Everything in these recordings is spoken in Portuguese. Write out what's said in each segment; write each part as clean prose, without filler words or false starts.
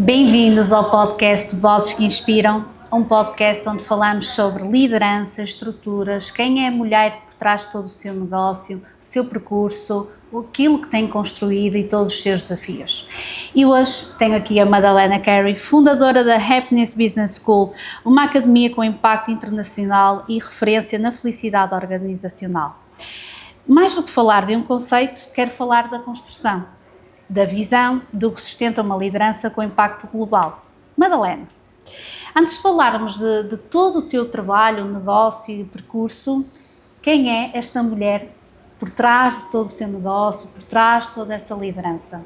Bem-vindos ao podcast Vozes que Inspiram, um podcast onde falamos sobre liderança, estruturas, quem é a mulher por trás de todo o seu negócio, o seu percurso, aquilo que tem construído e todos os seus desafios. E hoje tenho aqui a Madalena Carey, fundadora da Happiness Business School, uma academia com impacto internacional e referência na felicidade organizacional. Mais do que falar de um conceito, quero falar da construção, da visão do que sustenta uma liderança com impacto global. Madalena, antes de falarmos de todo o teu trabalho, negócio e percurso, quem é esta mulher por trás de todo o seu negócio, por trás de toda essa liderança?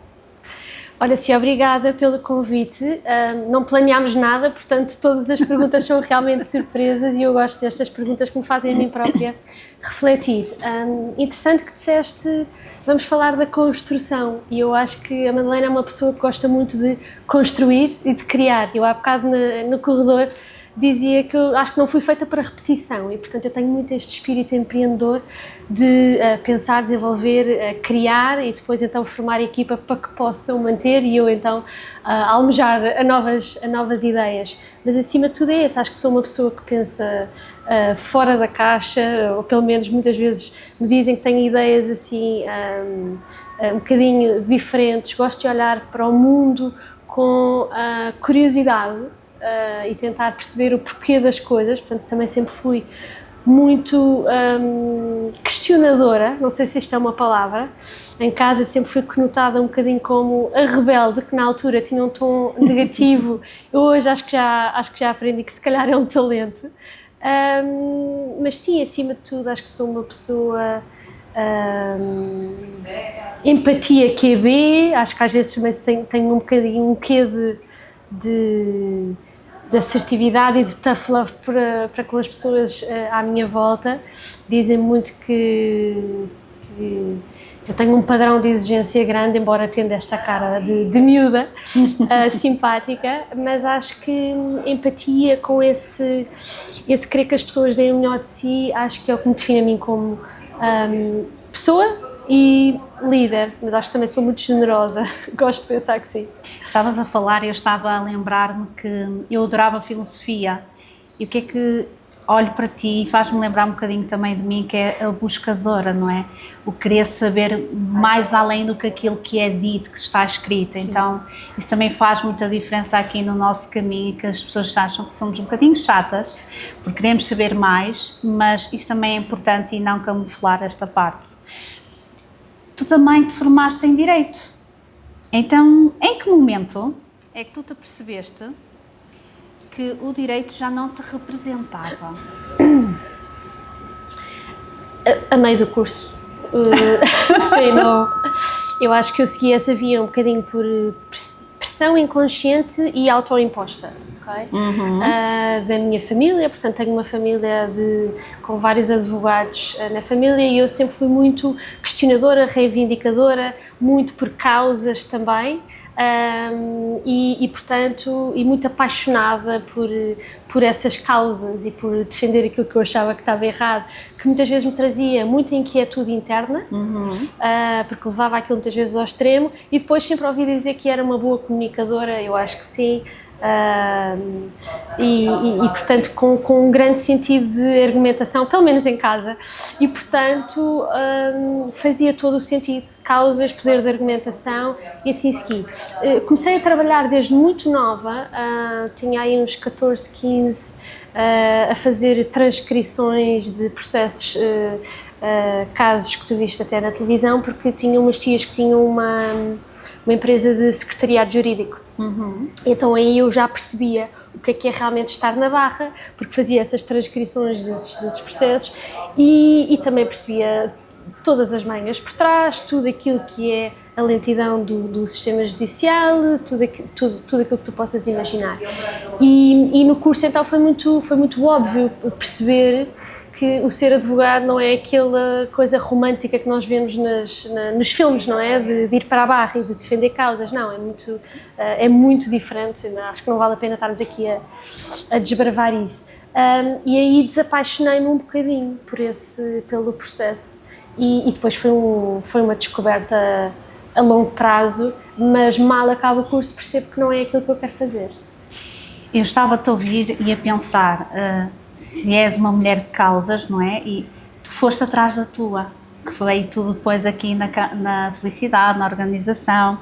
Olha, Cia, obrigada pelo convite. Não planeámos nada, portanto todas as perguntas são realmente surpresas e eu gosto destas perguntas que me fazem a mim própria refletir. Interessante que disseste, vamos falar da construção, e eu acho que a Madalena é uma pessoa que gosta muito de construir e de criar. Eu há bocado no corredor dizia que eu acho que não fui feita para repetição e, portanto, eu tenho muito este espírito empreendedor de pensar, desenvolver, criar e depois então formar a equipa para que possam manter e eu então almejar a novas ideias. Mas acima de tudo é isso, acho que sou uma pessoa que pensa fora da caixa, ou pelo menos muitas vezes me dizem que tenho ideias assim um bocadinho diferentes, gosto de olhar para o mundo com curiosidade, e tentar perceber o porquê das coisas, portanto também sempre fui muito questionadora, não sei se isto é uma palavra, em casa sempre fui conotada um bocadinho como a rebelde, que na altura tinha um tom negativo, eu hoje acho que já aprendi que se calhar é um talento, mas sim, acima de tudo acho que sou uma pessoa empatia QB, acho que às vezes também tenho um bocadinho um quê de assertividade e de tough love para com as pessoas à minha volta. Dizem muito que eu tenho um padrão de exigência grande, embora tendo esta cara de miúda, simpática, mas acho que empatia com esse querer que as pessoas deem o melhor de si, acho que é o que me define a mim como pessoa e líder, mas acho que também sou muito generosa, gosto de pensar que sim. Estavas a falar e eu estava a lembrar-me que eu adorava filosofia e o que é que olho para ti e faz-me lembrar um bocadinho também de mim, que é a buscadora, não é? O querer saber mais além do que aquilo que é dito, que está escrito. Sim. Então isso também faz muita diferença aqui no nosso caminho, que as pessoas acham que somos um bocadinho chatas, porque queremos saber mais, mas isto também é importante e não camuflar esta parte. Tu também te formaste em Direito, então em que momento é que tu te percebeste que o Direito já não te representava? A meio do curso, sei não, eu acho que eu segui essa via um bocadinho por pressão inconsciente e autoimposta. Okay? Da minha família, portanto tenho uma família com vários advogados na família e eu sempre fui muito questionadora, reivindicadora, muito por causas também portanto, muito apaixonada por essas causas e por defender aquilo que eu achava que estava errado, que muitas vezes me trazia muita inquietude interna, porque levava aquilo muitas vezes ao extremo e depois sempre ouvi dizer que era uma boa comunicadora, eu acho que sim. Portanto com um grande sentido de argumentação, pelo menos em casa, e portanto fazia todo o sentido, causas, poder de argumentação e assim segui. Comecei a trabalhar desde muito nova, tinha aí uns 14, 15, a fazer transcrições de processos, casos que tu viste até na televisão, porque tinha umas tias que tinham uma empresa de secretariado jurídico. Então aí eu já percebia o que é realmente estar na barra, porque fazia essas transcrições desses processos e também percebia todas as manhas por trás, tudo aquilo que é a lentidão do sistema judicial, tudo aquilo que tu possas imaginar. E no curso então foi muito óbvio perceber que o ser advogado não é aquela coisa romântica que nós vemos nos filmes, não é? De ir para a barra e de defender causas, não, é muito diferente, acho que não vale a pena estarmos aqui a desbravar isso. E aí desapaixonei-me um bocadinho pelo processo e depois foi uma descoberta a longo prazo, mas mal acabo o curso percebo que não é aquilo que eu quero fazer. Eu estava-te a ouvir e a pensar, se és uma mulher de causas, não é? E tu foste atrás da tua, que veio tudo depois aqui na felicidade, na organização.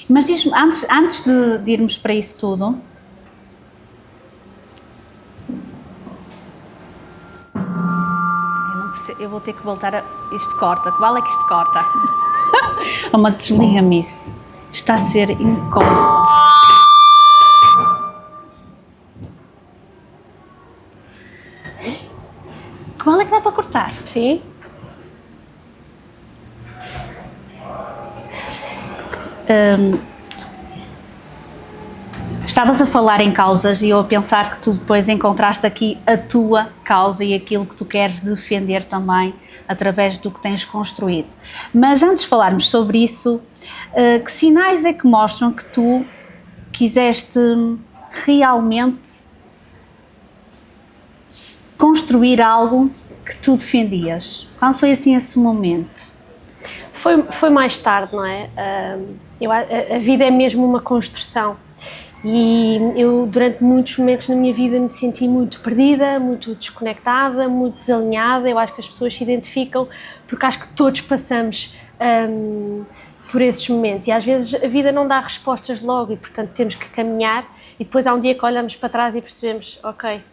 Mas diz-me, antes de irmos para isso tudo, eu vou ter que voltar a... Isto corta, que vale é que isto corta? Uma desliga-me isso. Está a ser incómodo. Que vale é que dá para cortar? Sim. Estavas a falar em causas e eu a pensar que tu depois encontraste aqui a tua causa e aquilo que tu queres defender também através do que tens construído. Mas antes de falarmos sobre isso, que sinais é que mostram que tu quiseste realmente construir algo que tu defendias? Quando foi assim esse momento? Foi mais tarde, não é? A vida é mesmo uma construção e eu durante muitos momentos na minha vida me senti muito perdida, muito desconectada, muito desalinhada. Eu acho que as pessoas se identificam porque acho que todos passamos por esses momentos e às vezes a vida não dá respostas logo e portanto temos que caminhar e depois há um dia que olhamos para trás e percebemos, ok,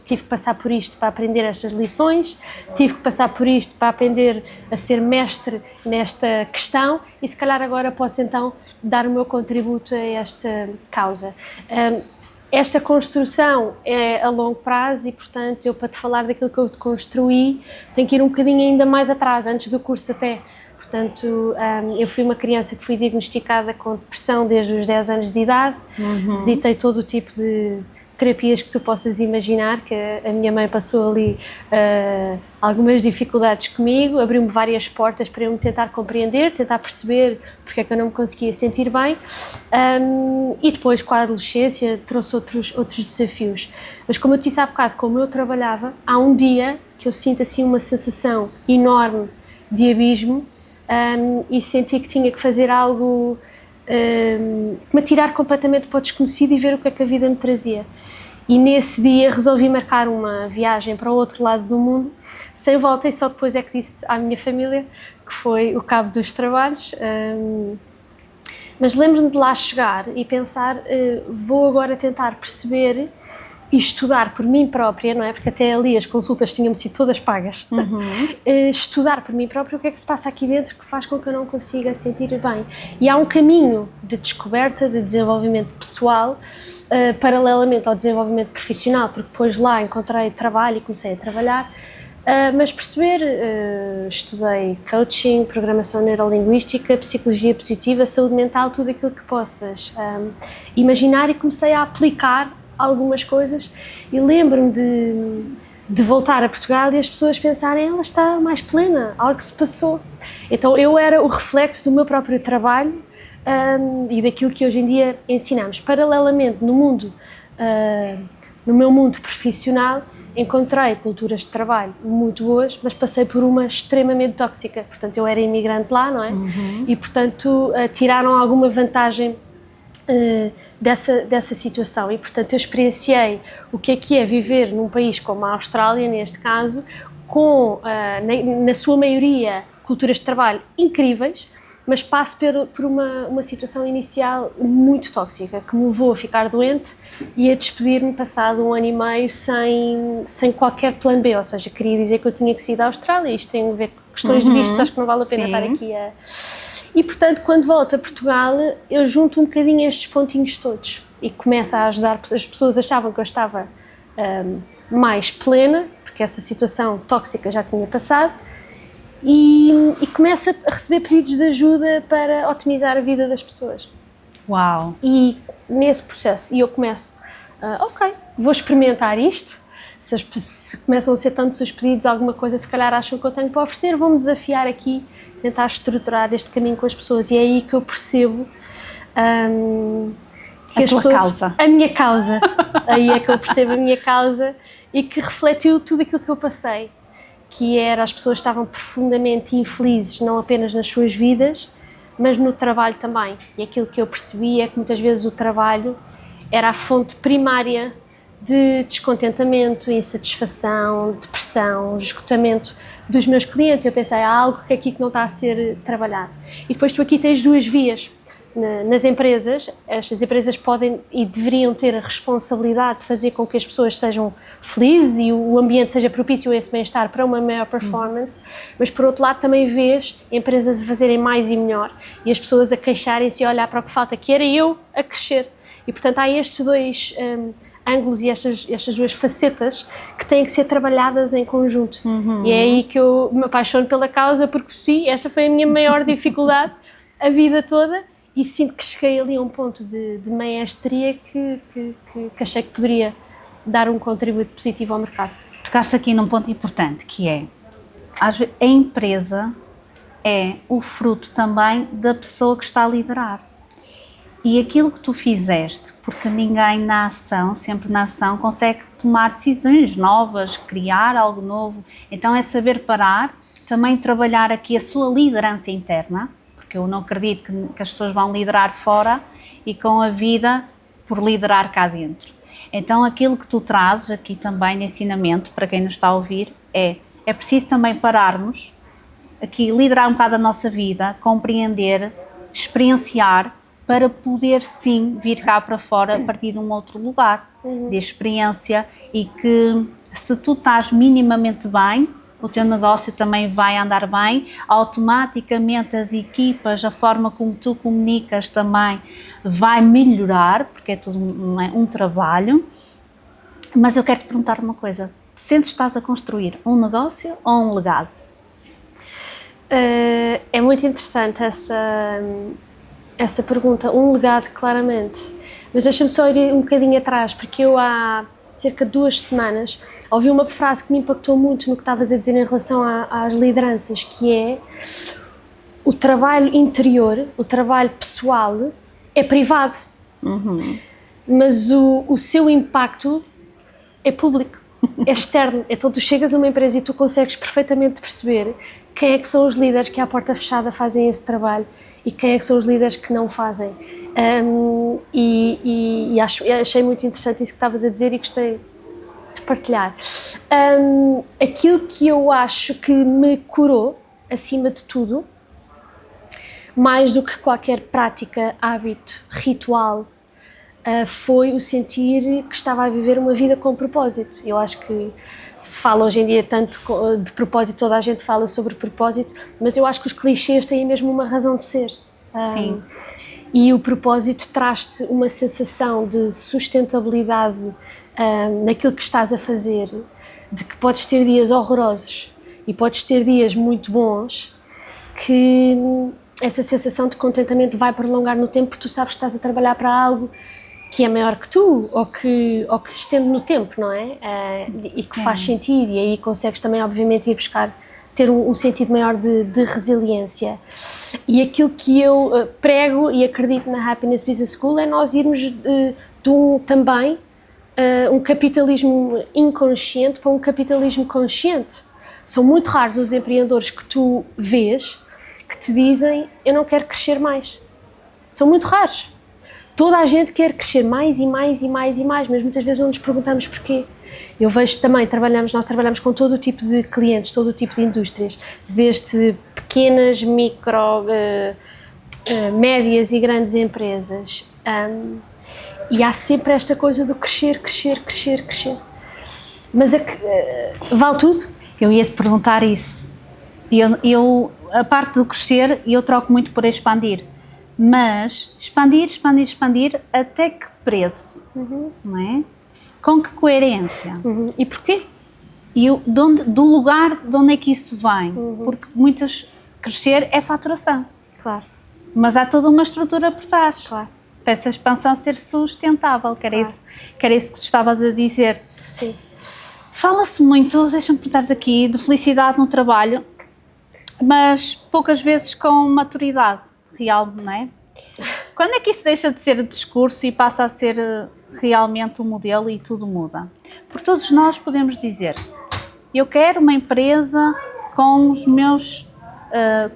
tive que passar por isto para aprender estas lições, tive que passar por isto para aprender a ser mestre nesta questão e se calhar agora posso então dar o meu contributo a esta causa. Esta construção é a longo prazo e, portanto, eu para te falar daquilo que eu construí tenho que ir um bocadinho ainda mais atrás, antes do curso até. Portanto, eu fui uma criança que fui diagnosticada com depressão desde os 10 anos de idade, visitei todo o tipo de terapias que tu possas imaginar, que a minha mãe passou ali algumas dificuldades comigo, abriu-me várias portas para eu me tentar compreender, tentar perceber porque é que eu não me conseguia sentir bem e depois com a adolescência trouxe outros desafios. Mas como eu te disse há bocado, como eu trabalhava, há um dia que eu sinto assim uma sensação enorme de abismo e senti que tinha que fazer algo que me atirar completamente para o desconhecido e ver o que é que a vida me trazia. E nesse dia resolvi marcar uma viagem para o outro lado do mundo, sem volta, e só depois é que disse à minha família que foi o cabo dos trabalhos. Mas lembro-me de lá chegar e pensar, vou agora tentar perceber e estudar por mim própria, não é? Porque até ali as consultas tinham-me sido todas pagas. Estudar por mim própria o que é que se passa aqui dentro que faz com que eu não consiga sentir bem. E há um caminho de descoberta, de desenvolvimento pessoal, paralelamente ao desenvolvimento profissional, porque depois lá encontrei trabalho e comecei a trabalhar, mas perceber, estudei coaching, programação neurolinguística, psicologia positiva, saúde mental, tudo aquilo que possas imaginar e comecei a aplicar algumas coisas e lembro-me de voltar a Portugal e as pessoas pensarem, ela está mais plena, algo se passou. Então eu era o reflexo do meu próprio trabalho e daquilo que hoje em dia ensinamos. Paralelamente no meu mundo profissional, encontrei culturas de trabalho muito boas, mas passei por uma extremamente tóxica. Portanto, eu era imigrante lá, não é? E portanto tiraram alguma vantagem dessa situação e, portanto, eu experienciei o que é viver num país como a Austrália, neste caso, com, na sua maioria, culturas de trabalho incríveis, mas passo por uma situação inicial muito tóxica, que me levou a ficar doente e a despedir-me passado 1 ano e meio sem qualquer plano B, ou seja, queria dizer que eu tinha que sair da Austrália, isto tem a ver com questões de vistos, acho que não vale a pena estar aqui a... E, portanto, quando volto a Portugal, eu junto um bocadinho estes pontinhos todos e começo a ajudar. As pessoas achavam que eu estava mais plena, porque essa situação tóxica já tinha passado, e começo a receber pedidos de ajuda para otimizar a vida das pessoas. Uau! E nesse processo, eu começo, ok, vou experimentar isto. Se começam a ser tantos os pedidos, alguma coisa se calhar acham que eu tenho para oferecer, vou-me desafiar aqui, tentar estruturar este caminho com as pessoas, e é aí que eu percebo que as pessoas... causa. A minha causa. Aí é que eu percebo a minha causa e que refletiu tudo aquilo que eu passei, que era as pessoas estavam profundamente infelizes, não apenas nas suas vidas, mas no trabalho também. E aquilo que eu percebi é que muitas vezes o trabalho era a fonte primária de descontentamento, insatisfação, depressão, esgotamento dos meus clientes. Eu pensei, há algo que aqui que não está a ser trabalhado. E depois tu aqui tens duas vias. Nas empresas, estas empresas podem e deveriam ter a responsabilidade de fazer com que as pessoas sejam felizes e o ambiente seja propício a esse bem-estar para uma maior performance, mas por outro lado também vês empresas a fazerem mais e melhor e as pessoas a queixarem-se e a olhar para o que falta, que era eu a crescer. E portanto há estes dois ângulos e estas duas facetas que têm que ser trabalhadas em conjunto. E é aí que eu me apaixono pela causa, porque sim, esta foi a minha maior dificuldade a vida toda. E sinto que cheguei ali a um ponto de maestria que achei que poderia dar um contributo positivo ao mercado. Tocaste aqui num ponto importante, que é, às vezes, a empresa é o fruto também da pessoa que está a liderar. E aquilo que tu fizeste, porque ninguém na ação, sempre na ação, consegue tomar decisões novas, criar algo novo. Então é saber parar, também trabalhar aqui a sua liderança interna, porque eu não acredito que as pessoas vão liderar fora e com a vida por liderar cá dentro. Então aquilo que tu trazes aqui também de ensinamento, para quem nos está a ouvir, é preciso também pararmos, aqui liderar um bocado a nossa vida, compreender, experienciar, para poder sim vir cá para fora a partir de um outro lugar de experiência e que se tu estás minimamente bem, o teu negócio também vai andar bem, automaticamente as equipas, a forma como tu comunicas também vai melhorar, porque é tudo um trabalho. Mas eu quero te perguntar uma coisa, tu sentes que estás a construir um negócio ou um legado? É muito interessante essa pergunta, um legado claramente, mas deixa-me só ir um bocadinho atrás, porque eu há cerca de 2 semanas ouvi uma frase que me impactou muito no que estavas a dizer em relação às lideranças, que é o trabalho interior, o trabalho pessoal é privado, mas o seu impacto é público, é externo. Então tu chegas a uma empresa e tu consegues perfeitamente perceber quem é que são os líderes que à porta fechada fazem esse trabalho e quem é que são os líderes que não fazem. Achei muito interessante isso que estavas a dizer e gostei de partilhar. Aquilo que eu acho que me curou, acima de tudo, mais do que qualquer prática, hábito, ritual, foi o sentir que estava a viver uma vida com propósito. Eu acho que se fala hoje em dia tanto de propósito, toda a gente fala sobre propósito, mas eu acho que os clichês têm mesmo uma razão de ser. Sim. E o propósito traz-te uma sensação de sustentabilidade naquilo que estás a fazer, de que podes ter dias horrorosos e podes ter dias muito bons, que essa sensação de contentamento vai prolongar no tempo porque tu sabes que estás a trabalhar para algo que é maior que tu ou que se estende no tempo, não é? E que faz sentido, e aí consegues também obviamente ir buscar, ter um sentido maior de resiliência. E aquilo que eu prego e acredito na Happiness Business School é nós irmos também um capitalismo inconsciente para um capitalismo consciente. São muito raros os empreendedores que tu vês que te dizem eu não quero crescer mais. São muito raros. Toda a gente quer crescer mais e mais e mais e mais, mas muitas vezes não nos perguntamos porquê. Eu vejo também, nós trabalhamos com todo o tipo de clientes, todo o tipo de indústrias, desde pequenas, micro, médias e grandes empresas. E há sempre esta coisa do crescer. Mas vale tudo? Eu ia te perguntar isso. A parte do crescer, eu troco muito por expandir. Mas expandir, até que preço, não é? Com que coerência? E porquê? E do lugar de onde é que isso vem? Porque crescer é faturação. Claro. Mas há toda uma estrutura por trás. Claro. Para essa expansão ser sustentável, que era isso que tu estavas a dizer. Sim. Fala-se muito, deixa-me perguntar aqui, de felicidade no trabalho, mas poucas vezes com maturidade real, não é? Quando é que isso deixa de ser discurso e passa a ser realmente um modelo e tudo muda? Porque todos nós podemos dizer, eu quero uma empresa com os meus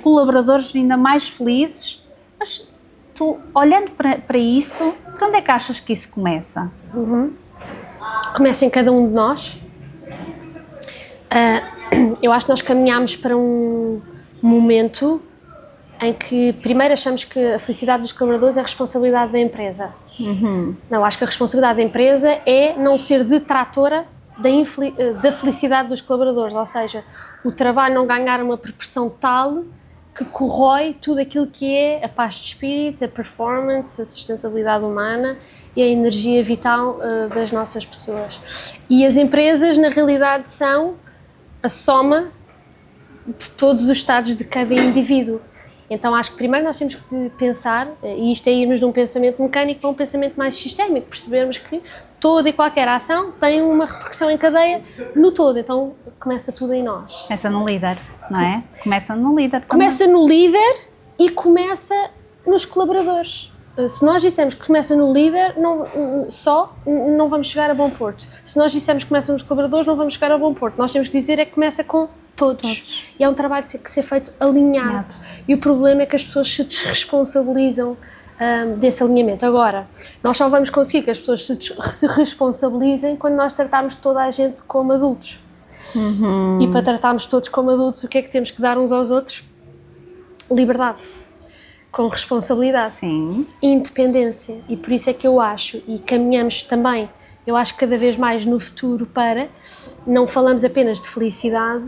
colaboradores ainda mais felizes, Mas tu, olhando para isso, por onde é que achas que isso começa? Começa em cada um de nós. Eu acho que nós caminhamos para um momento em que primeiro achamos que a felicidade dos colaboradores é a responsabilidade da empresa. Não, acho que a responsabilidade da empresa é não ser detratora da felicidade dos colaboradores, ou seja, o trabalho não ganhar uma proporção tal que corrói tudo aquilo que é a paz de espírito, a performance, a sustentabilidade humana e a energia vital das nossas pessoas. E as empresas, na realidade, são a soma de todos os estados de cada indivíduo. Então acho que primeiro nós temos que pensar, e isto é irmos de um pensamento mecânico para um pensamento mais sistémico, percebermos que toda e qualquer ação tem uma repercussão em cadeia no todo, então começa tudo em nós. Começa no líder, não é? Começa no líder também. Começa no líder e começa nos colaboradores. Se nós dissermos que começa no líder, não vamos chegar a bom porto. Se nós dissermos que começa nos colaboradores, não vamos chegar a bom porto. Nós temos que dizer é que começa com todos. E é um trabalho que tem que ser feito alinhado. E o problema é que as pessoas se desresponsabilizam desse alinhamento. Agora, nós só vamos conseguir que as pessoas se responsabilizem quando nós tratarmos toda a gente como adultos. E para tratarmos todos como adultos, o que é que temos que dar uns aos outros? Liberdade. Com responsabilidade. Sim. Independência. E por isso é que eu acho, e caminhamos também, eu acho que cada vez mais no futuro para, não falamos apenas de felicidade,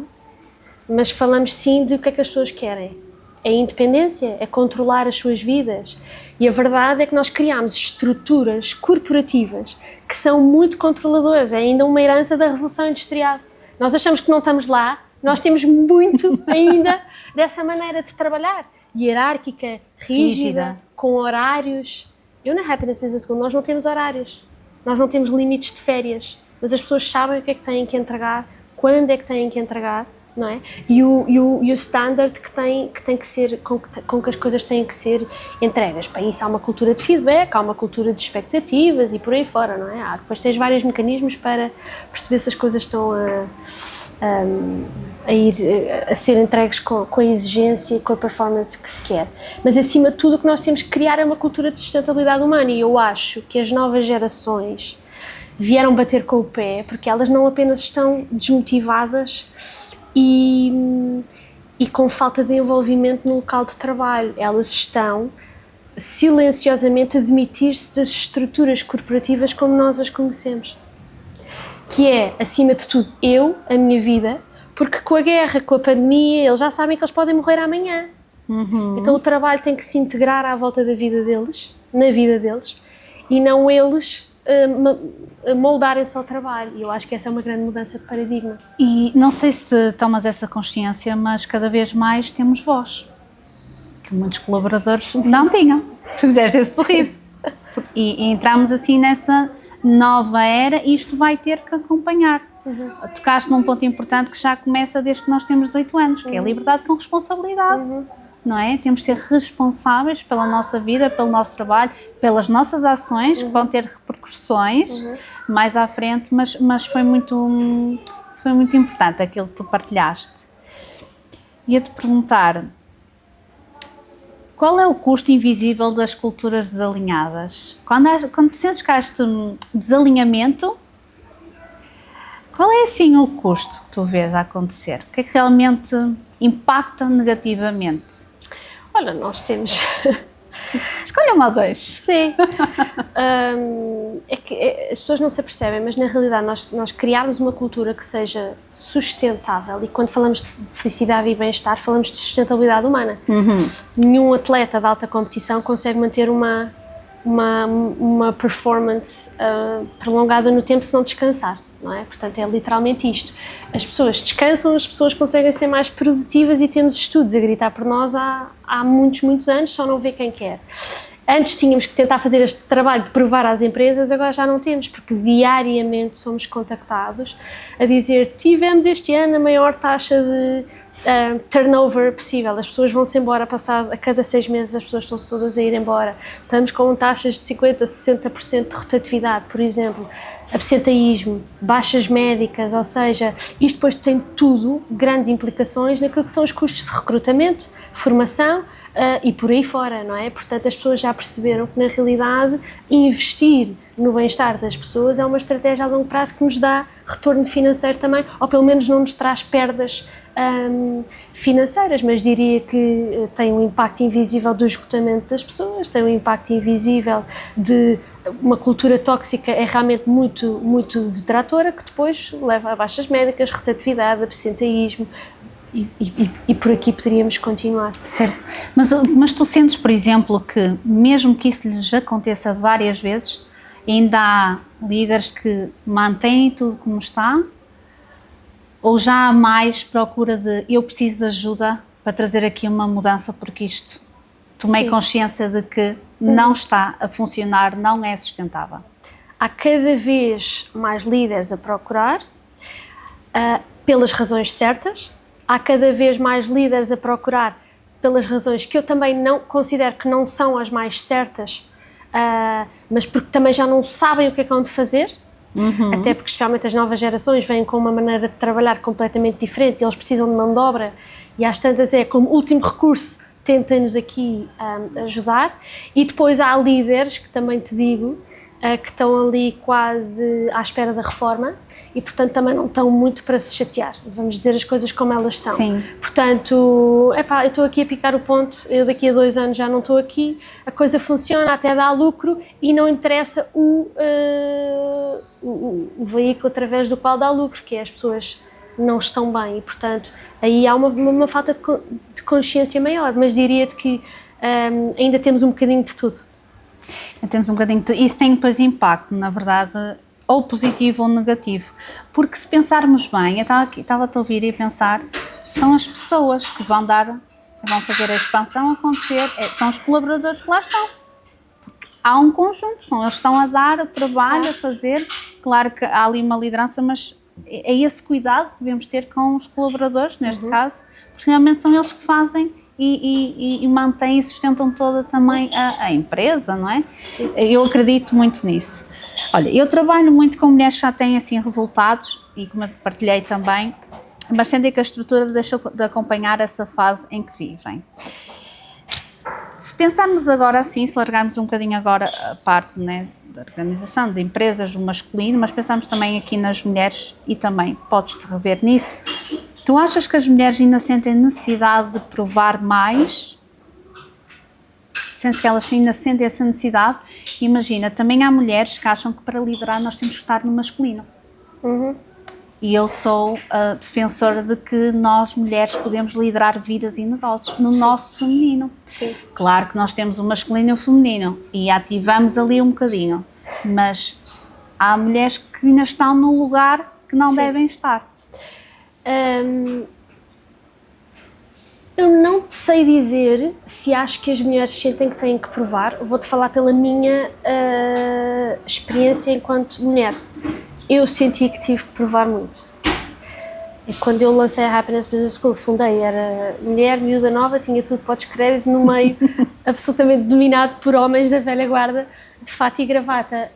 mas falamos sim de o que é que as pessoas querem. É independência, é controlar as suas vidas. E a verdade é que nós criamos estruturas corporativas que são muito controladoras. É ainda uma herança da Revolução Industrial. Nós achamos que não estamos lá, nós temos muito ainda dessa maneira de trabalhar. Hierárquica, rígida, com horários. Eu na Happiness Business School nós não temos horários. Nós não temos limites de férias. Mas as pessoas sabem o que é que têm que entregar, quando é que têm que entregar. Não é? E o standard que tem que ser, com que as coisas têm que ser entregas. Para isso há uma cultura de feedback, há uma cultura de expectativas e por aí fora, não é? Depois tens vários mecanismos para perceber se as coisas estão a ser entregues com a exigência e com a performance que se quer. Mas acima de tudo o que nós temos que criar é uma cultura de sustentabilidade humana e eu acho que as novas gerações vieram bater com o pé porque elas não apenas estão desmotivadas e com falta de envolvimento no local de trabalho, elas estão silenciosamente a demitir-se das estruturas corporativas como nós as conhecemos. Que é, acima de tudo, a minha vida, porque com a guerra, com a pandemia, eles já sabem que eles podem morrer amanhã. Então o trabalho tem que se integrar à volta da vida deles, na vida deles, e não eles moldarem-se ao trabalho. E eu acho que essa é uma grande mudança de paradigma. E não sei se tomas essa consciência, mas cada vez mais temos voz, que muitos colaboradores não tinham. Tu fizeste esse sorriso. E entramos assim nessa nova era e isto vai ter que acompanhar. Tocaste num ponto importante que já começa desde que nós temos 18 anos, que é a liberdade com responsabilidade. Não é? Temos de ser responsáveis pela nossa vida, pelo nosso trabalho, pelas nossas ações, que vão ter repercussões mais à frente, mas foi muito importante aquilo que tu partilhaste. Ia-te perguntar, qual é o custo invisível das culturas desalinhadas? Quando sentes que há este desalinhamento, qual é assim o custo que tu vês a acontecer? O que é que realmente impacta negativamente? Olha, nós temos... Escolha um ou dois. Sim. É que as pessoas não se apercebem, mas na realidade nós criarmos uma cultura que seja sustentável, e quando falamos de felicidade e bem-estar, falamos de sustentabilidade humana. Nenhum atleta de alta competição consegue manter uma performance prolongada no tempo se não descansar. Não é? Portanto, é literalmente isto. As pessoas descansam, as pessoas conseguem ser mais produtivas e temos estudos a gritar por nós há muitos anos, só não vê quem quer. Antes tínhamos que tentar fazer este trabalho de provar às empresas, agora já não temos, porque diariamente somos contactados a dizer: tivemos este ano a maior taxa de turnover possível, as pessoas vão-se embora a cada 6 meses, as pessoas estão-se todas a ir embora, estamos com taxas de 50% a 60% de rotatividade, por exemplo, absenteísmo, baixas médicas, ou seja, isto depois tem tudo grandes implicações naquilo que são os custos de recrutamento, formação, e por aí fora, não é? Portanto, as pessoas já perceberam que, na realidade, investir no bem-estar das pessoas é uma estratégia a longo prazo que nos dá retorno financeiro também, ou pelo menos não nos traz perdas financeiras, mas diria que tem um impacto invisível do esgotamento das pessoas, tem um impacto invisível de uma cultura tóxica, é realmente muito, muito detratora, que depois leva a baixas médicas, rotatividade, absenteísmo, e por aqui poderíamos continuar. Certo. Mas tu sentes, por exemplo, que mesmo que isso lhes aconteça várias vezes, ainda há líderes que mantêm tudo como está? Ou já há mais procura de eu preciso de ajuda para trazer aqui uma mudança, porque isto tomei consciência de que não está a funcionar, não é sustentável? Há cada vez mais líderes a procurar, pelas razões certas. Há cada vez mais líderes a procurar pelas razões que eu também não considero que não são as mais certas, mas porque também já não sabem o que é que hão de fazer, até porque especialmente as novas gerações vêm com uma maneira de trabalhar completamente diferente, eles precisam de mão de obra e às tantas é como último recurso, tentem-nos aqui ajudar. E depois há líderes, que também te digo, que estão ali quase à espera da reforma e, portanto, também não estão muito para se chatear, vamos dizer as coisas como elas são. Sim. Portanto, eu estou aqui a picar o ponto, eu daqui a 2 anos já não estou aqui, a coisa funciona, até dá lucro e não interessa o veículo através do qual dá lucro, que é as pessoas não estão bem e, portanto, aí há uma falta de consciência maior, mas diria-te que ainda temos um bocadinho de tudo. Temos um bocadinho de... Isso tem depois impacto, na verdade, ou positivo ou negativo, porque se pensarmos bem, eu estava-te a ouvir e a pensar, são as pessoas que vão fazer a expansão acontecer, são os colaboradores que lá estão. Há um conjunto, eles estão a dar o trabalho, a fazer, claro que há ali uma liderança, mas é esse cuidado que devemos ter com os colaboradores, neste caso, porque realmente são eles que fazem e mantêm e sustentam toda também a empresa, não é? Sim. Eu acredito muito nisso. Olha, eu trabalho muito com mulheres que já têm assim resultados e, como eu partilhei também, mas sentem que a estrutura deixou de acompanhar essa fase em que vivem. Se pensarmos agora assim, se largarmos um bocadinho agora a parte, né, da organização de empresas, do masculino, mas pensamos também aqui nas mulheres e também podes-te rever nisso. Tu achas que as mulheres ainda sentem necessidade de provar mais? Sentes que elas ainda sentem essa necessidade? Imagina, também há mulheres que acham que para liderar nós temos que estar no masculino. E eu sou a defensora de que nós, mulheres, podemos liderar vidas e negócios no nosso feminino. Sim. Claro que nós temos o masculino e o feminino e ativamos ali um bocadinho, mas há mulheres que ainda estão no lugar que não devem estar. Eu não te sei dizer se acho que as mulheres sentem que têm que provar. Vou-te falar pela minha experiência enquanto mulher. Eu senti que tive que provar muito. E quando eu lancei a Happiness Business School, fundei, era mulher, miúda nova, tinha tudo para o descrédito, no meio absolutamente dominado por homens da velha guarda, de fato e gravata.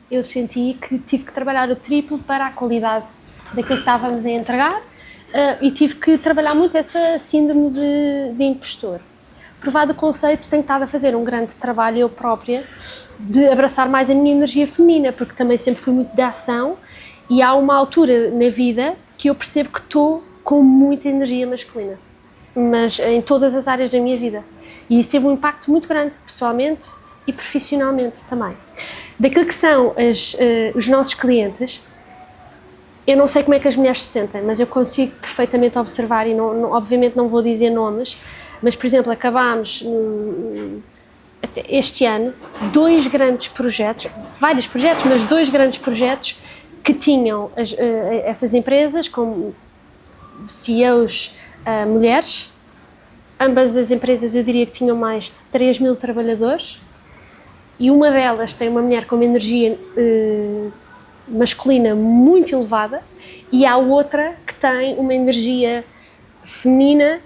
Eu senti que tive que trabalhar o triplo para a qualidade daquilo que estávamos a entregar e tive que trabalhar muito essa síndrome de impostor. Provado o conceito, tenho estado a fazer um grande trabalho eu própria de abraçar mais a minha energia feminina, porque também sempre fui muito de ação e há uma altura na vida que eu percebo que estou com muita energia masculina, mas em todas as áreas da minha vida. E isso teve um impacto muito grande, pessoalmente e profissionalmente também. Daquilo que são os nossos clientes, eu não sei como é que as mulheres se sentem, mas eu consigo perfeitamente observar e obviamente não vou dizer nomes, mas, por exemplo, acabámos este ano 2 grandes projetos, vários projetos, mas 2 grandes projetos que tinham essas empresas com CEOs mulheres. Ambas as empresas eu diria que tinham mais de 3.000 trabalhadores e uma delas tem uma mulher com uma energia masculina muito elevada e há outra que tem uma energia feminina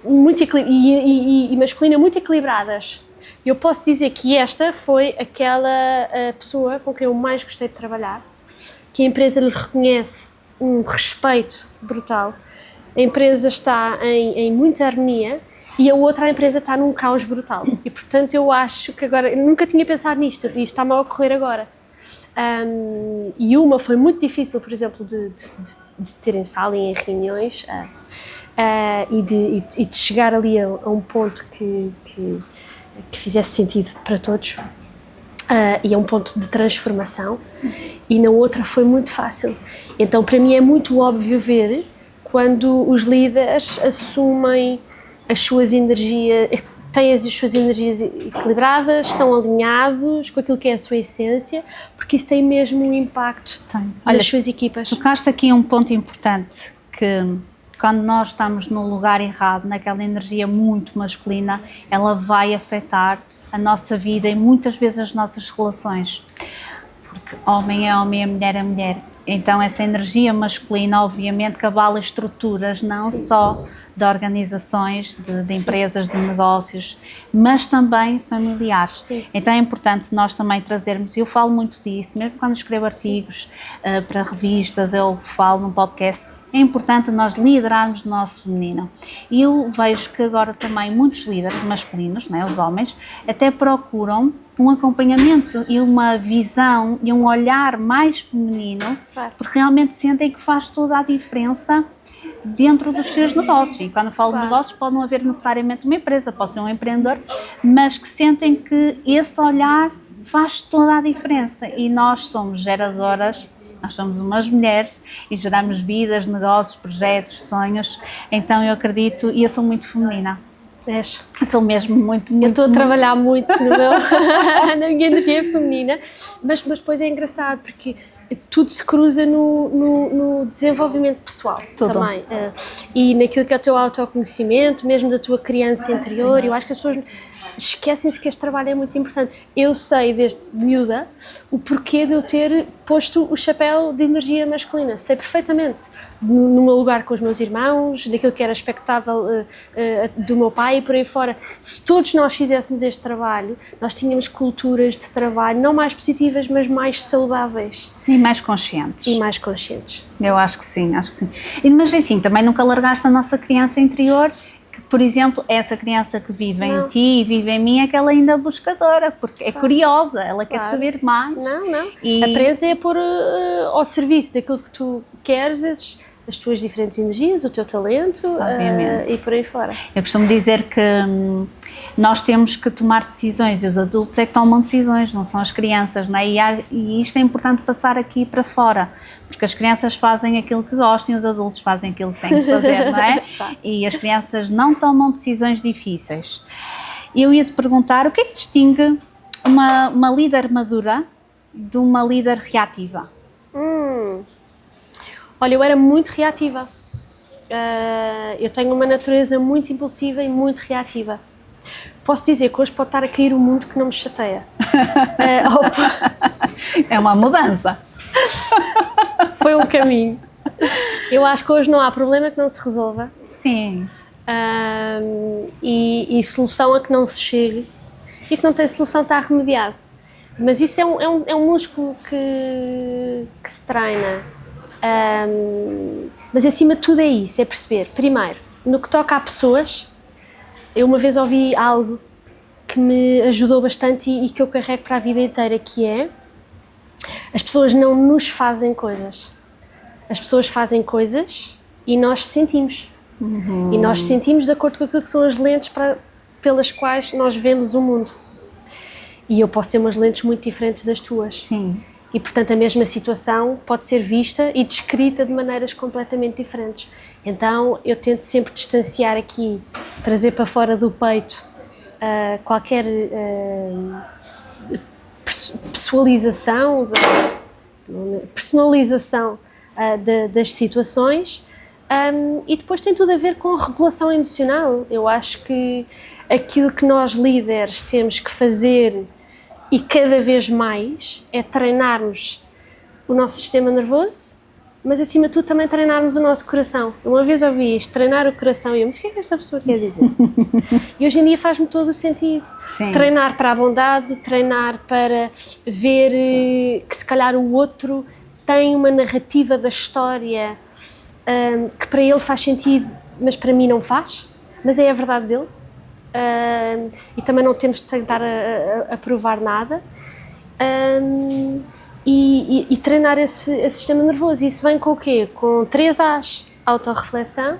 muito e masculina muito equilibradas. Eu posso dizer que esta foi aquela pessoa com quem eu mais gostei de trabalhar, que a empresa lhe reconhece um respeito brutal, a empresa está em muita harmonia e a outra, a empresa está num caos brutal. E, portanto, eu acho que agora... Eu nunca tinha pensado nisto, isto está-me a ocorrer agora. E uma foi muito difícil, por exemplo, de ter em sala e em reuniões e de chegar ali a um ponto que fizesse sentido para todos. E é um ponto de transformação. E na outra foi muito fácil. Então, para mim é muito óbvio ver quando os líderes assumem as suas energias, têm as suas energias equilibradas, estão alinhados com aquilo que é a sua essência, porque isso tem mesmo um impacto nas suas equipas. Tocaste aqui um ponto importante, que quando nós estamos no lugar errado, naquela energia muito masculina, ela vai afetar a nossa vida e muitas vezes as nossas relações, porque homem é homem e a mulher é mulher. Então essa energia masculina obviamente que abala estruturas não só de organizações, de empresas, de negócios, mas também familiares. Sim. Então é importante nós também trazermos, e eu falo muito disso, mesmo quando escrevo artigos para revistas, eu falo num podcast, é importante nós liderarmos o nosso feminino. E eu vejo que agora também muitos líderes masculinos, não é, os homens, até procuram um acompanhamento e uma visão e um olhar mais feminino, porque realmente sentem que faz toda a diferença dentro dos seus negócios. E quando eu falo de negócios, pode não haver necessariamente uma empresa, pode ser um empreendedor, mas que sentem que esse olhar faz toda a diferença. E nós somos geradoras, nós somos umas mulheres e geramos vidas, negócios, projetos, sonhos. Então eu acredito, e eu sou muito feminina. És. Sou mesmo muito. Eu estou a trabalhar muito na minha energia feminina, mas depois é engraçado porque tudo se cruza no desenvolvimento pessoal também. E naquilo que é o teu autoconhecimento, mesmo da tua criança interior. Eu acho que as pessoas esquecem-se que este trabalho é muito importante. Eu sei desde miúda o porquê de eu ter posto o chapéu de energia masculina, sei perfeitamente, no meu lugar com os meus irmãos, daquilo que era expectável do meu pai e por aí fora. Se todos nós fizéssemos este trabalho, nós tínhamos culturas de trabalho não mais positivas, mas mais saudáveis. E mais conscientes. E mais conscientes. Eu acho que sim, acho que sim. Mas assim, também nunca largaste a nossa criança interior. Por exemplo, essa criança que vive em ti e vive em mim é aquela ainda buscadora, porque é curiosa, ela quer saber mais. Não. E aprendes a pôr ao serviço daquilo que tu queres as tuas diferentes energias, o teu talento e por aí fora. Eu costumo dizer que nós temos que tomar decisões e os adultos é que tomam decisões, não são as crianças, não é? E isto é importante passar aqui para fora, porque as crianças fazem aquilo que gostam e os adultos fazem aquilo que têm de fazer, não é? E as crianças não tomam decisões difíceis. Eu ia-te perguntar, o que é que distingue uma líder madura de uma líder reativa? Olha, eu era muito reativa. Eu tenho uma natureza muito impulsiva e muito reativa. Posso dizer que hoje pode estar a cair o mundo que não me chateia. É uma mudança. Foi um caminho. Eu acho que hoje não há problema que não se resolva. Sim. E solução a que não se chegue. E que não tem solução está remediado. Mas isso é um músculo que se treina. Mas acima de tudo é isso, é perceber, primeiro, no que toca a pessoas, eu uma vez ouvi algo que me ajudou bastante e que eu carrego para a vida inteira, que é, as pessoas não nos fazem coisas, as pessoas fazem coisas e nós sentimos. E nós sentimos de acordo com aquilo que são as lentes pelas quais nós vemos o mundo. E eu posso ter umas lentes muito diferentes das tuas. Sim. E, portanto, a mesma situação pode ser vista e descrita de maneiras completamente diferentes. Então, eu tento sempre distanciar aqui, trazer para fora do peito qualquer personalização das situações e depois tem tudo a ver com regulação emocional. Eu acho que aquilo que nós líderes temos que fazer e cada vez mais é treinarmos o nosso sistema nervoso, mas acima de tudo também treinarmos o nosso coração. Uma vez ouvi isto, treinar o coração, e eu, mas o que é que esta pessoa quer dizer? E hoje em dia faz-me todo o sentido. Sim. Treinar para a bondade, treinar para ver que se calhar o outro tem uma narrativa da história que para ele faz sentido, mas para mim não faz, mas é a verdade dele. e também não temos de tentar a provar nada. E treinar esse sistema nervoso. E isso vem com o quê? Com 3 A's: autorreflexão,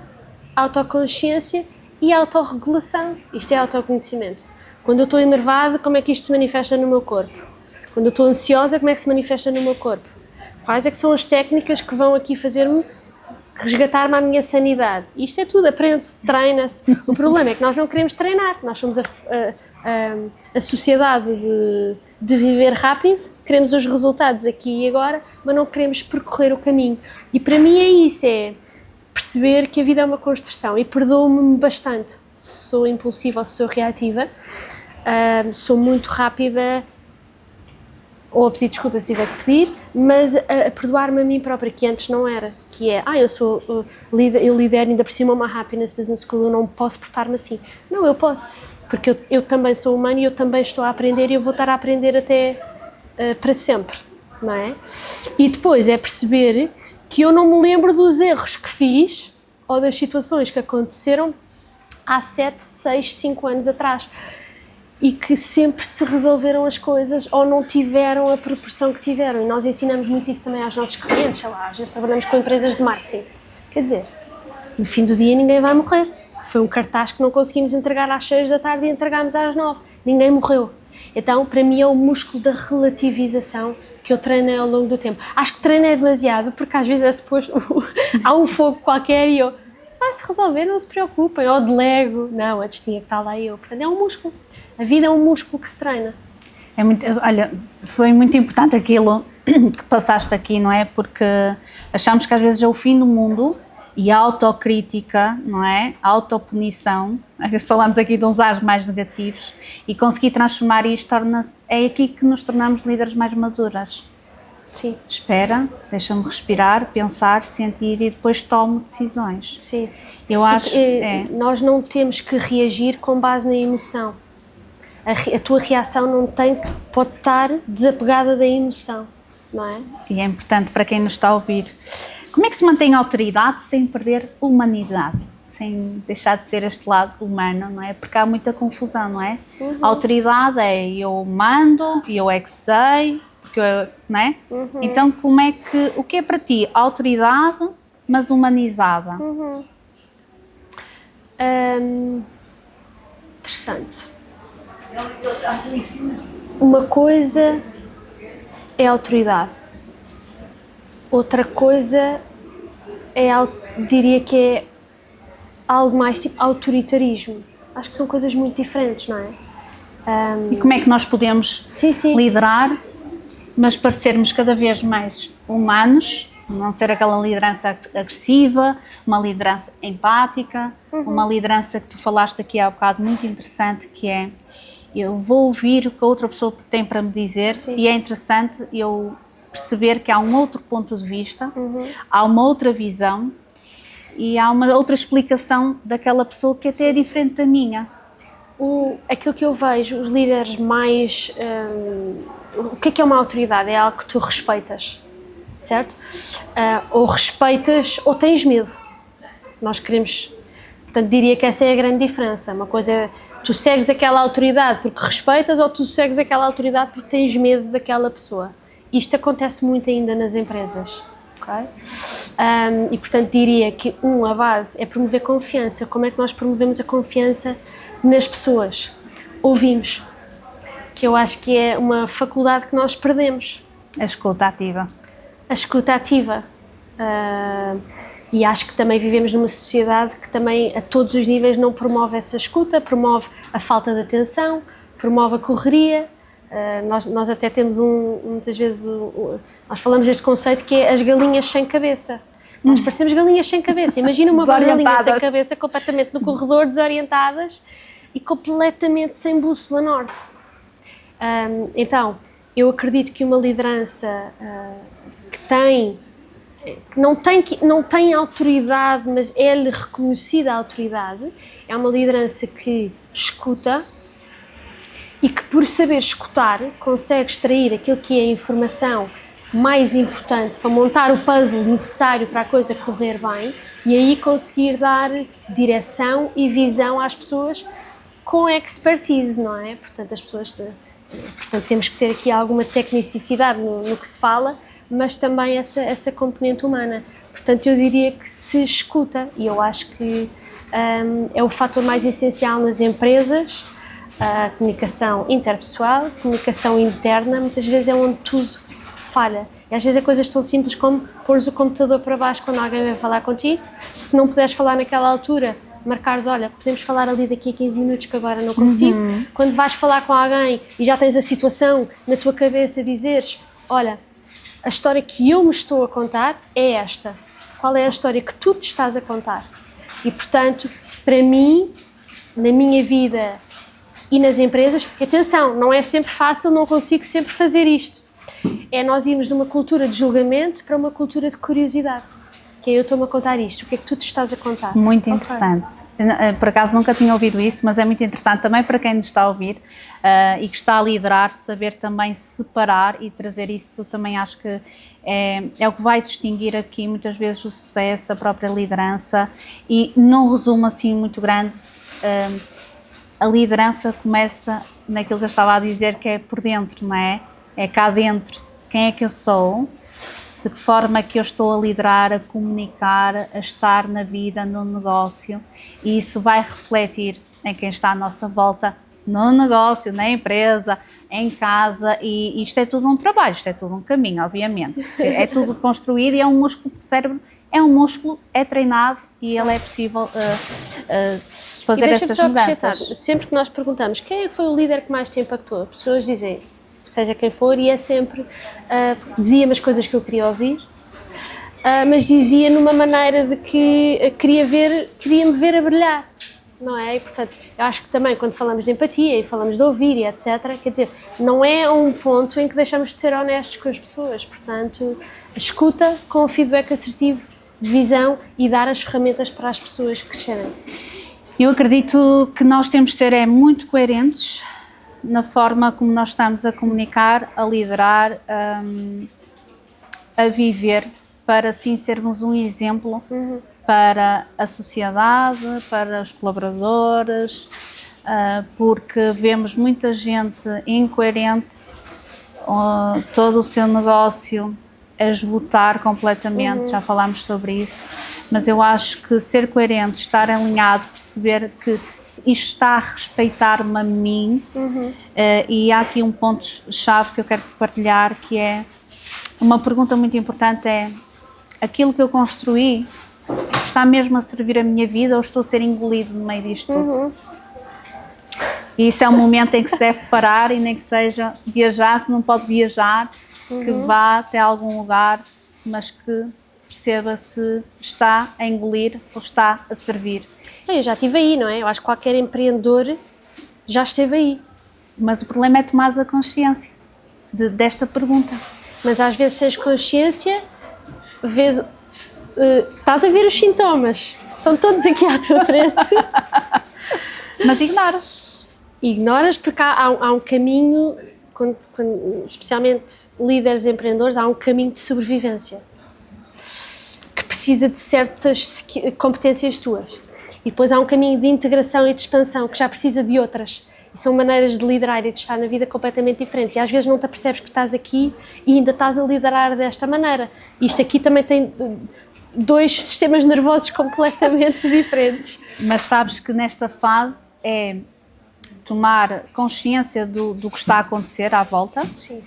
autoconsciência e autorregulação. Isto é autoconhecimento. Quando eu estou enervada, como é que isto se manifesta no meu corpo? Quando eu estou ansiosa, como é que se manifesta no meu corpo? Quais é que são as técnicas que vão aqui fazer-me resgatar-me à minha sanidade? Isto é tudo, aprende-se, treina-se. O problema é que nós não queremos treinar. Nós somos a sociedade de viver rápido, queremos os resultados aqui e agora, mas não queremos percorrer o caminho. E para mim é isso, é perceber que a vida é uma construção, e perdoo-me bastante se sou impulsiva ou se sou reativa. Sou muito rápida ou a pedir desculpa se tiver que pedir, mas a perdoar-me a mim própria, que antes não era, que é, eu lidero ainda por cima uma Happiness Business School, eu não posso portar-me assim. Não, eu posso, porque eu também sou humana e eu também estou a aprender, e eu vou estar a aprender até para sempre, não é? E depois é perceber que eu não me lembro dos erros que fiz ou das situações que aconteceram há 7, 6, 5 anos atrás, e que sempre se resolveram as coisas ou não tiveram a proporção que tiveram. E nós ensinamos muito isso também aos nossos clientes, sei lá, às vezes trabalhamos com empresas de marketing. Quer dizer, no fim do dia ninguém vai morrer. Foi um cartaz que não conseguimos entregar às 6 da tarde e entregámos às 9. Ninguém morreu. Então, para mim é o músculo da relativização que eu treinei ao longo do tempo. Acho que treinei demasiado, porque às vezes é suposto, há um fogo qualquer e eu, se vai se resolver, não se preocupem, ou delego. Não, antes tinha que estar lá eu. Portanto, é um músculo. A vida é um músculo que se treina. Olha, foi muito importante aquilo que passaste aqui, não é? Porque achamos que às vezes é o fim do mundo, e a autocrítica, não é? A autopunição, falamos aqui de uns A's mais negativos, e conseguir transformar isto torna-se, é aqui que nos tornamos líderes mais maduras. Sim. Espera, deixa-me respirar, pensar, sentir e depois tomo decisões. Sim. Eu acho nós não temos que reagir com base na emoção. A tua reação pode estar desapegada da emoção, não é? E é importante para quem nos está a ouvir. Como é que se mantém autoridade sem perder humanidade? Sem deixar de ser este lado humano, não é? Porque há muita confusão, não é? Uhum. A autoridade é eu mando, eu é que sei, porque eu, não é? Uhum. Então o que é para ti autoridade, mas humanizada? Uhum. Interessante. Uma coisa é autoridade, outra coisa diria que é algo mais tipo autoritarismo. Acho que são coisas muito diferentes, não é? E como é que nós podemos liderar, mas parecermos cada vez mais humanos, não ser aquela liderança agressiva, uma liderança empática, uma liderança que tu falaste aqui há bocado muito interessante, que é eu vou ouvir o que a outra pessoa tem para me dizer. Sim. E é interessante eu perceber que há um outro ponto de vista, há uma outra visão e há uma outra explicação daquela pessoa que até é diferente da minha. Aquilo que eu vejo, os líderes mais... o que é uma autoridade? É algo que tu respeitas, certo? Ou respeitas ou tens medo. Nós queremos... Portanto, diria que essa é a grande diferença. Uma coisa é, tu segues aquela autoridade porque respeitas, ou tu segues aquela autoridade porque tens medo daquela pessoa. Isto acontece muito ainda nas empresas, ok? E portanto diria que a base é promover confiança. Como é que nós promovemos a confiança nas pessoas? Ouvimos, que eu acho que é uma faculdade que nós perdemos. A escuta ativa. A escuta ativa. E acho que também vivemos numa sociedade que também a todos os níveis não promove essa escuta, promove a falta de atenção, promove a correria. Nós até temos muitas vezes, nós falamos deste conceito que é as galinhas sem cabeça. Nós parecemos galinhas sem cabeça. Imagina uma galinha sem cabeça, completamente no corredor, desorientadas e completamente sem bússola norte. Então, eu acredito que uma liderança que não tem autoridade, mas é-lhe reconhecida a autoridade, é uma liderança que escuta e que, por saber escutar, consegue extrair aquilo que é a informação mais importante para montar o puzzle necessário para a coisa correr bem, e aí conseguir dar direção e visão às pessoas com expertise, não é? Portanto, portanto, temos que ter aqui alguma tecnicidade no que se fala, mas também essa componente humana. Portanto, eu diria que se escuta, e eu acho que é o fator mais essencial nas empresas, a comunicação interpessoal, comunicação interna, muitas vezes é onde tudo falha. E às vezes é coisas tão simples como pôres o computador para baixo quando alguém vem falar contigo, se não puderes falar naquela altura, marcares, olha, podemos falar ali daqui a 15 minutos que agora não consigo. Quando vais falar com alguém e já tens a situação na tua cabeça, dizeres, olha, a história que eu me estou a contar é esta. Qual é a história que tu te estás a contar? E, portanto, para mim, na minha vida e nas empresas, atenção, não é sempre fácil, não consigo sempre fazer isto. É nós irmos de uma cultura de julgamento para uma cultura de curiosidade. Que é eu estou-me a contar isto, o que é que tu te estás a contar? Muito interessante. Por acaso nunca tinha ouvido isso, mas é muito interessante também para quem nos está a ouvir e que está a liderar, saber também separar e trazer isso também acho que é o que vai distinguir aqui muitas vezes o sucesso, a própria liderança e num resumo assim muito grande, a liderança começa naquilo que eu estava a dizer que é por dentro, não é? É cá dentro, quem é que eu sou? De que forma é que eu estou a liderar, a comunicar, a estar na vida, no negócio e isso vai refletir em quem está à nossa volta, no negócio, na empresa, em casa e isto é tudo um trabalho, isto é tudo um caminho, obviamente. É tudo construído e é um músculo, porque o cérebro é um músculo, é treinado e ele é possível fazer essas mudanças. Sempre que nós perguntamos quem é que foi o líder que mais te impactou, as pessoas dizem, seja quem for, e é sempre, dizia-me as coisas que eu queria ouvir, mas dizia numa maneira de que queria-me ver a brilhar, não é? E, portanto, eu acho que também quando falamos de empatia e falamos de ouvir e etc, quer dizer, não é um ponto em que deixamos de ser honestos com as pessoas, portanto, escuta com feedback assertivo, visão e dar as ferramentas para as pessoas crescerem. Eu acredito que nós temos de ser muito coerentes na forma como nós estamos a comunicar, a liderar, a viver, para assim sermos um exemplo para a sociedade, para os colaboradores, porque vemos muita gente incoerente, todo o seu negócio a esgotar completamente, já falámos sobre isso, mas eu acho que ser coerente, estar alinhado, perceber que isto está a respeitar-me a mim e há aqui um ponto-chave que eu quero partilhar, que é uma pergunta muito importante, é aquilo que eu construí está mesmo a servir a minha vida ou estou a ser engolido no meio disto tudo? E isso é um momento em que se deve parar e nem que seja viajar, se não pode viajar, que vá até algum lugar, mas que perceba se está a engolir ou está a servir. Eu já estive aí, não é? Eu acho que qualquer empreendedor já esteve aí. Mas o problema é tomar a consciência desta pergunta. Mas às vezes tens consciência, estás a ver os sintomas, estão todos aqui à tua frente. Mas ignoras. Ignoras porque há um caminho, especialmente líderes empreendedores, há um caminho de sobrevivência que precisa de certas competências tuas. E depois há um caminho de integração e de expansão que já precisa de outras. E são maneiras de liderar e de estar na vida completamente diferentes. E às vezes não te apercebes que estás aqui e ainda estás a liderar desta maneira. Isto aqui também tem dois sistemas nervosos completamente diferentes. Mas sabes que nesta fase é tomar consciência do que está a acontecer à volta. Sim.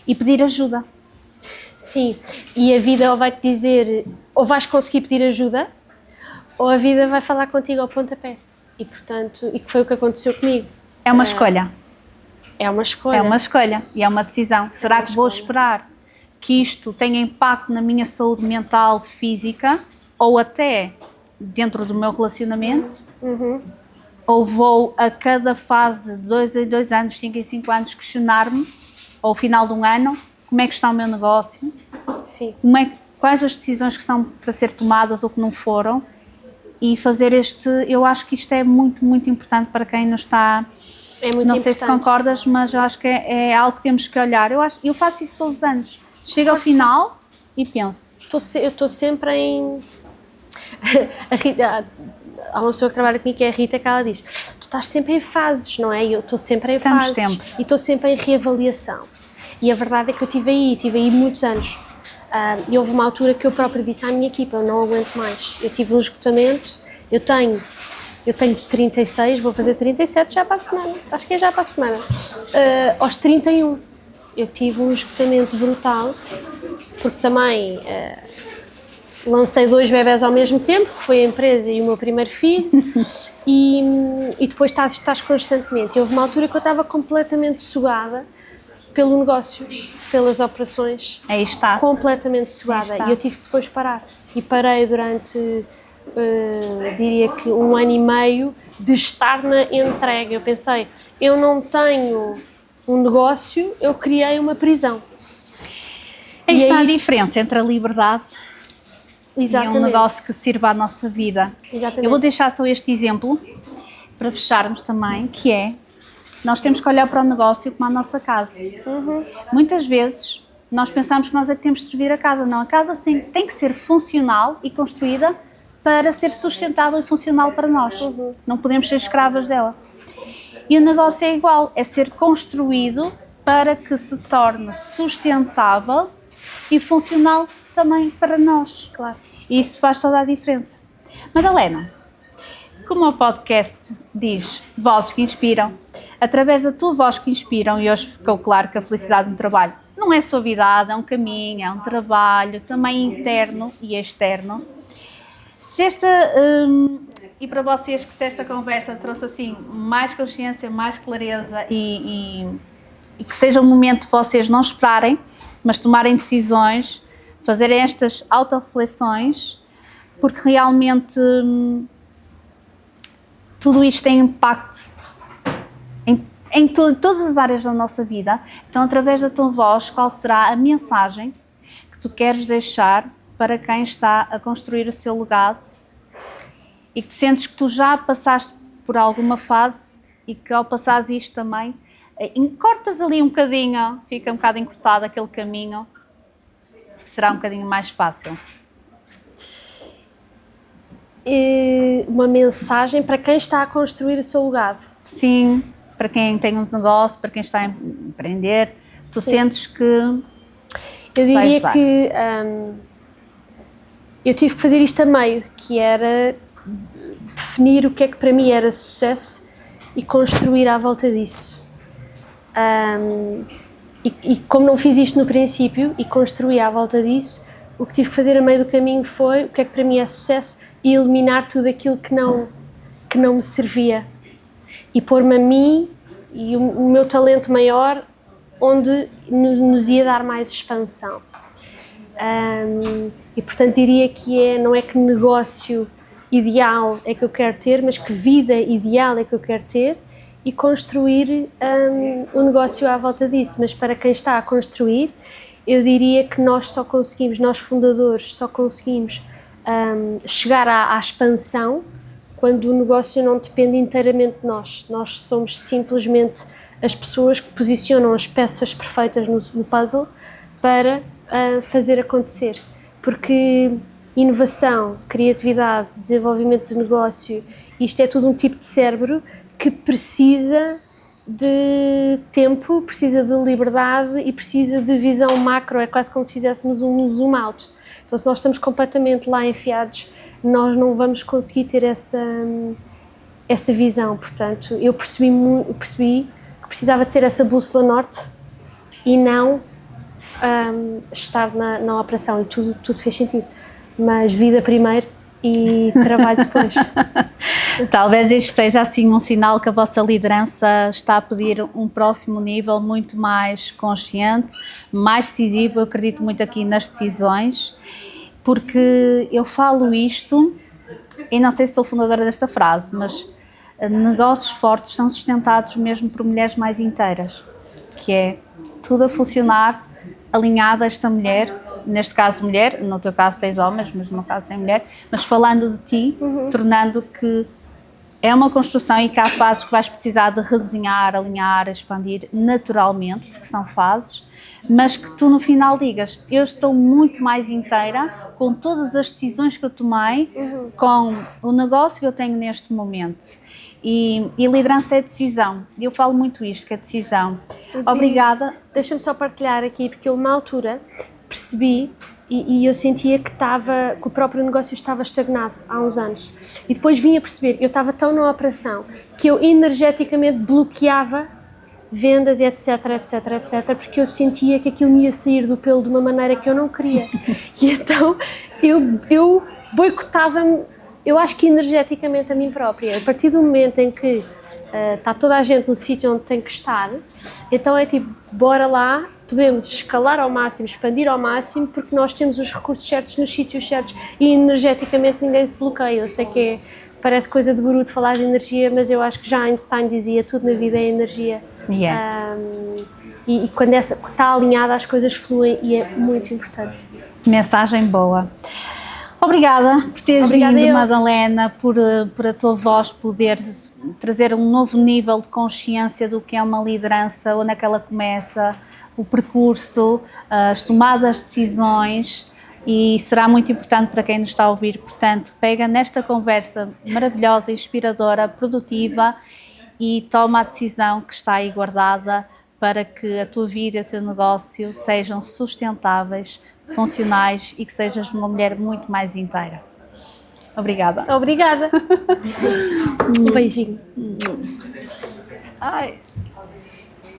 E pedir ajuda. Sim, e a vida ou vai-te dizer, ou vais conseguir pedir ajuda, ou a vida vai falar contigo ao pontapé. E portanto, e que foi o que aconteceu comigo. É uma escolha. É uma escolha. É uma escolha e é uma decisão. Será que vou esperar que isto tenha impacto na minha saúde mental, física, ou até dentro do meu relacionamento? Ou vou a cada fase, de 2 em 2 anos, 5 em 5 anos, questionar-me, ao final de um ano, como é que está o meu negócio? Sim. Quais as decisões que são para ser tomadas ou que não foram? E fazer eu acho que isto é muito, muito importante para quem não está, não sei se concordas, mas eu acho que é algo que temos que olhar. Eu faço isso todos os anos. Chego ao final e penso. Eu estou sempre há uma pessoa que trabalha comigo, que é a Rita, que ela diz, tu estás sempre em fases, não é? E eu estou sempre em Estamos fases. sempre. E estou sempre em reavaliação. E a verdade é que eu tive aí muitos anos. E houve uma altura que eu própria disse à minha equipa, eu não aguento mais. Eu tive um esgotamento, eu tenho 36, vou fazer 37 já para a semana, acho que é já para a semana. Aos 31, eu tive um esgotamento brutal, porque também lancei 2 bebés ao mesmo tempo, que foi a empresa e o meu primeiro filho, e depois estás constantemente. E houve uma altura que eu estava completamente sugada pelo negócio, pelas operações. Aí está. Completamente sugada. E eu tive que depois parar. E parei durante, diria que 1 ano e meio de estar na entrega. Eu pensei, eu não tenho um negócio, eu criei uma prisão. Aí está a diferença entre a liberdade Exatamente. e um negócio que sirva à nossa vida. Exatamente. Eu vou deixar só este exemplo para fecharmos também, que é, nós temos que olhar para o negócio como a nossa casa. Muitas vezes nós pensamos que nós é que temos de servir a casa. Não, a casa sim, tem que ser funcional e construída para ser sustentável e funcional para nós. Não podemos ser escravas dela. E o negócio é igual, é ser construído para que se torne sustentável e funcional também para nós. Claro. E isso faz toda a diferença. Madalena, como o podcast diz, vozes que inspiram, através da tua voz que inspiram, e hoje ficou claro que a felicidade no trabalho não é suavidade, é um caminho, é um trabalho também interno e externo. Se esta, e para vocês que se esta conversa trouxe assim mais consciência, mais clareza e que seja um momento de vocês não esperarem, mas tomarem decisões, fazerem estas autorreflexões, porque realmente tudo isto tem impacto em todas as áreas da nossa vida. Então, através da tua voz, qual será a mensagem que tu queres deixar para quem está a construir o seu legado e que tu sentes que tu já passaste por alguma fase e que ao passares isto também, cortas ali um bocadinho, fica um bocado encurtado aquele caminho, que será um bocadinho mais fácil. Uma mensagem para quem está a construir o seu legado. Sim, para quem tem um negócio, para quem está a empreender, tu Sim. sentes que... Eu diria que eu tive que fazer isto a meio, que era definir o que é que para mim era sucesso e construir à volta disso. E como não fiz isto no princípio e construí à volta disso, o que tive que fazer a meio do caminho foi o que é que para mim é sucesso e eliminar tudo aquilo que não me servia. E pôr-me a mim e o meu talento maior onde nos ia dar mais expansão. E portanto diria que não é que negócio ideal é que eu quero ter, mas que vida ideal é que eu quero ter e construir um negócio à volta disso. Mas para quem está a construir, eu diria que nós fundadores, só conseguimos chegar à expansão quando o negócio não depende inteiramente de nós. Nós somos simplesmente as pessoas que posicionam as peças perfeitas no puzzle para fazer acontecer. Porque inovação, criatividade, desenvolvimento de negócio, isto é tudo um tipo de cérebro que precisa de tempo, precisa de liberdade e precisa de visão macro, é quase como se fizéssemos um zoom out. Então, se nós estamos completamente lá enfiados, nós não vamos conseguir ter essa visão. Portanto, eu percebi que precisava de ser essa bússola norte e não estar na operação, e tudo fez sentido. Mas vida primeiro e trabalho depois. Talvez este seja assim um sinal que a vossa liderança está a pedir um próximo nível muito mais consciente, mais decisivo. Eu acredito muito aqui nas decisões, porque eu falo isto, e não sei se sou fundadora desta frase, mas negócios fortes são sustentados mesmo por mulheres mais inteiras, que é tudo a funcionar alinhado a esta mulher, neste caso mulher, no teu caso tens homens, mas no meu caso tem mulher, mas falando de ti, tornando que é uma construção e que há fases que vais precisar de redesenhar, alinhar, expandir naturalmente, porque são fases, mas que tu no final digas, eu estou muito mais inteira com todas as decisões que eu tomei, com o negócio que eu tenho neste momento. E liderança é decisão. Eu falo muito isto, que é decisão. Obrigada. Deixa-me só partilhar aqui, porque eu, uma altura, percebi e eu sentia que o próprio negócio estava estagnado há uns anos. E depois vim a perceber, eu estava tão na operação, que eu energeticamente bloqueava vendas, etc, etc, etc, porque eu sentia que aquilo me ia sair do pelo de uma maneira que eu não queria. E então eu boicotava-me, eu acho que energeticamente a mim própria. A partir do momento em que está toda a gente no sítio onde tem que estar, então é tipo, bora lá, podemos escalar ao máximo, expandir ao máximo, porque nós temos os recursos certos nos sítios certos e energeticamente ninguém se bloqueia. Eu sei que parece coisa de guru de falar de energia, mas eu acho que já Einstein dizia, tudo na vida é energia. Yeah. E quando essa está alinhada, as coisas fluem e é muito importante. Mensagem boa. Obrigada por teres vindo, Madalena, por a tua voz poder trazer um novo nível de consciência do que é uma liderança, onde é que ela começa, o percurso, as tomadas de decisões, e será muito importante para quem nos está a ouvir. Portanto, pega nesta conversa maravilhosa, inspiradora, produtiva e toma a decisão que está aí guardada para que a tua vida e o teu negócio sejam sustentáveis, funcionais e que sejas uma mulher muito mais inteira. Obrigada. Obrigada. Um beijinho. Ai.